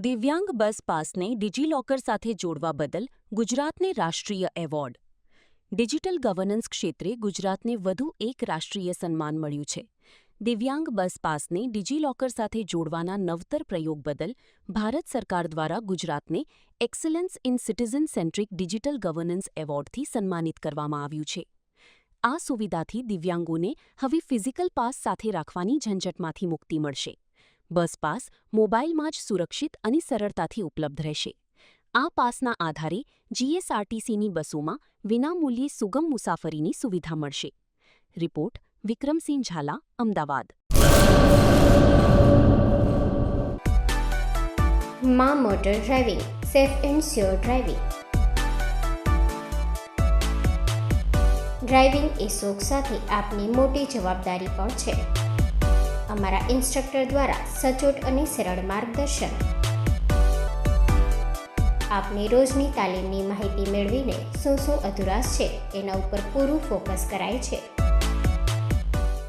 દિવ્યાંગ બસ પાસને ડિજિલોકર સાથે જોડવા બદલ ગુજરાતને રાષ્ટ્રીય એવોર્ડ. ડિજિટલ ગવર્નન્સ ક્ષેત્રે ગુજરાતને વધુ એક રાષ્ટ્રીય સન્માન મળ્યું છે. દિવ્યાંગ બસ પાસને ડિજિલોકર સાથે જોડવાના નવતર પ્રયોગ બદલ ભારત સરકાર દ્વારા ગુજરાતને excellence in citizen centric digital governance એવોર્ડથી સન્માનિત કરવામાં આવ્યું છે. આ સુવિધાથી દિવ્યાંગોને હવે ફિઝિકલ પાસ સાથે રાખવાની ઝંઝટમાંથી મુક્તિ મળશે. બસ પાસ મોબાઈલમાં જ સુરક્ષિત અને સરળતાથી ઉપલબ્ધ રહેશે. આ પાસના આધારે જીએસઆરટીસીની બસોમાં વિનામૂલ્યે સુગમ મુસાફરીની સુવિધા મળશે. રિપોર્ટ વિક્રમસિંહ ઝાલા, અમદાવાદ. માં motor driving, safe and sure driving. Driving એ શોખ સાથે આપની મોટી જવાબદારી પણ છે. અમારા ઇન્સ્ટ્રક્ટર દ્વારા સચોટ અને સરળ માર્ગદર્શન. આપની રોજની તાલીમની માહિતી મેળવીને શું અધુરાશ છે એના ઉપર પૂરું ફોકસ કરાય છે.